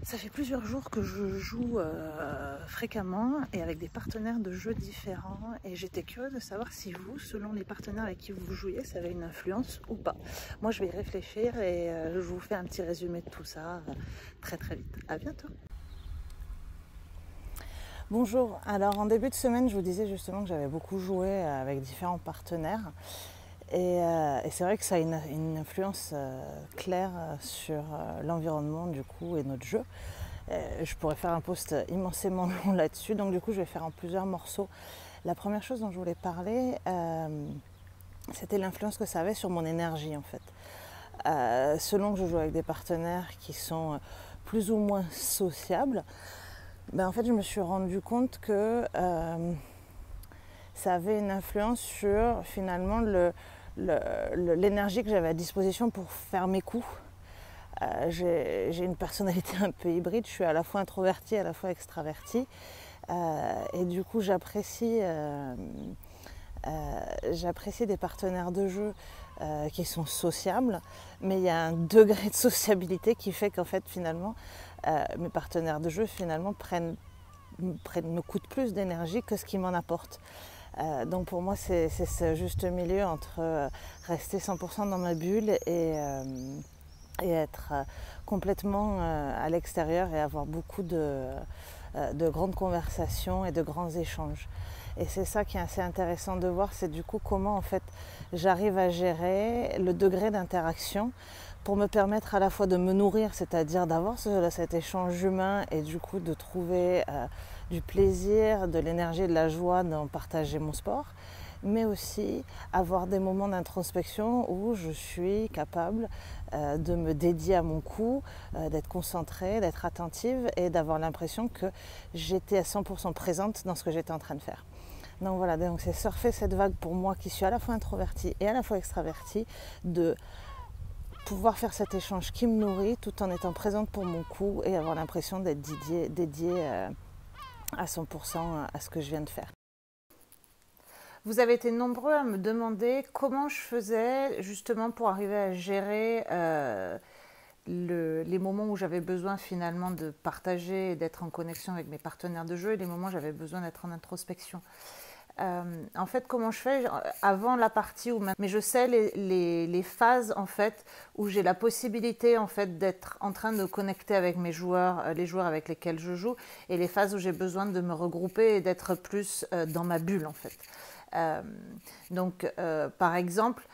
Ça fait plusieurs jours que je joue fréquemment et avec des partenaires de jeux différents, et j'étais curieuse de savoir si vous, selon les partenaires avec qui vous jouiez, ça avait une influence ou pas. Moi je vais y réfléchir et je vous fais un petit résumé de tout ça très très vite. À bientôt. Bonjour, alors en début de semaine je vous disais justement que j'avais beaucoup joué avec différents partenaires. Et c'est vrai que ça a une influence claire sur l'environnement du coup et notre jeu. Je pourrais faire un post immensément long là-dessus, donc du coup je vais faire en plusieurs morceaux. La première chose dont je voulais parler, c'était l'influence que ça avait sur mon énergie en fait. Selon que je joue avec des partenaires qui sont plus ou moins sociables, en fait je me suis rendu compte que ça avait une influence sur finalement l'énergie que j'avais à disposition pour faire mes coups. J'ai une personnalité un peu hybride, je suis à la fois introvertie, à la fois extravertie. Et du coup, j'apprécie des partenaires de jeu qui sont sociables, mais il y a un degré de sociabilité qui fait qu'en fait, finalement, mes partenaires de jeu finalement me coûtent plus d'énergie que ce qu'ils m'en apportent. Donc pour moi, c'est ce juste milieu entre rester 100% dans ma bulle et être complètement à l'extérieur et avoir beaucoup de grandes conversations et de grands échanges. Et c'est ça qui est assez intéressant de voir, c'est du coup comment en fait j'arrive à gérer le degré d'interaction pour me permettre à la fois de me nourrir, c'est-à-dire d'avoir cet échange humain et du coup de trouver du plaisir, de l'énergie et de la joie d'en partager mon sport, mais aussi avoir des moments d'introspection où je suis capable de me dédier à mon coup, d'être concentrée, d'être attentive et d'avoir l'impression que j'étais à 100% présente dans ce que j'étais en train de faire. Donc voilà, donc c'est surfer cette vague pour moi qui suis à la fois introvertie et à la fois extravertie, de pouvoir faire cet échange qui me nourrit tout en étant présente pour mon coup et avoir l'impression d'être dédiée à 100% à ce que je viens de faire. Vous avez été nombreux à me demander comment je faisais justement pour arriver à gérer les moments où j'avais besoin finalement de partager et d'être en connexion avec mes partenaires de jeu et les moments où j'avais besoin d'être en introspection. En fait, comment je fais avant la partie mais je sais les phases en fait où j'ai la possibilité en fait d'être en train de connecter avec mes joueurs, les joueurs avec lesquels je joue, et les phases où j'ai besoin de me regrouper et d'être plus dans ma bulle en fait. Par exemple,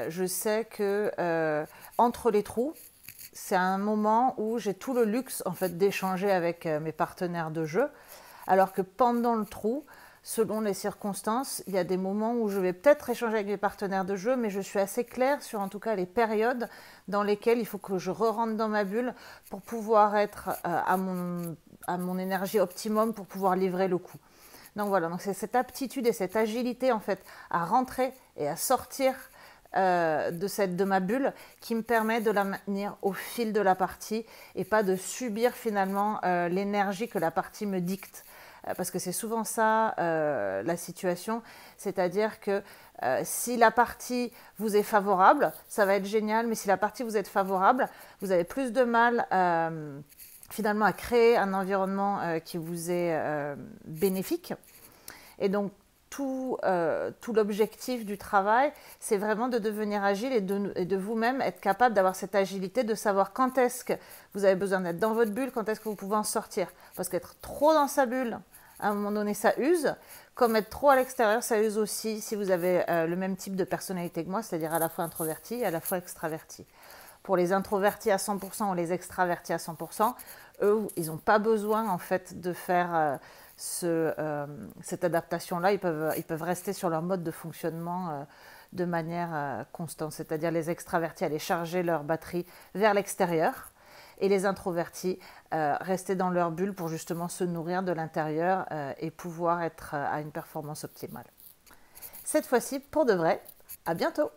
je sais que entre les trous, c'est un moment où j'ai tout le luxe en fait d'échanger avec mes partenaires de jeu, alors que pendant le trou, selon les circonstances, il y a des moments où je vais peut-être échanger avec mes partenaires de jeu, mais je suis assez claire sur en tout cas les périodes dans lesquelles il faut que je re-rentre dans ma bulle pour pouvoir être à mon énergie optimum pour pouvoir livrer le coup. Donc voilà, donc c'est cette aptitude et cette agilité en fait à rentrer et à sortir de ma bulle qui me permet de la maintenir au fil de la partie et pas de subir finalement l'énergie que la partie me dicte. Parce que c'est souvent ça la situation, c'est-à-dire que si la partie vous est favorable, ça va être génial, mais si la partie vous est favorable, vous avez plus de mal finalement à créer un environnement qui vous est bénéfique. Et donc tout l'objectif du travail, c'est vraiment de devenir agile et de vous-même être capable d'avoir cette agilité, de savoir quand est-ce que vous avez besoin d'être dans votre bulle, quand est-ce que vous pouvez en sortir. Parce qu'être trop dans sa bulle, à un moment donné, ça use, comme être trop à l'extérieur, ça use aussi si vous avez le même type de personnalité que moi, c'est-à-dire à la fois introverti et à la fois extraverti. Pour les introvertis à 100% ou les extravertis à 100%, eux, ils n'ont pas besoin en fait de faire cette adaptation-là. Ils peuvent rester sur leur mode de fonctionnement de manière constante, c'est-à-dire les extravertis aller charger leur batterie vers l'extérieur et les introvertis rester dans leur bulle pour justement se nourrir de l'intérieur et pouvoir être à une performance optimale. Cette fois-ci, pour de vrai, à bientôt!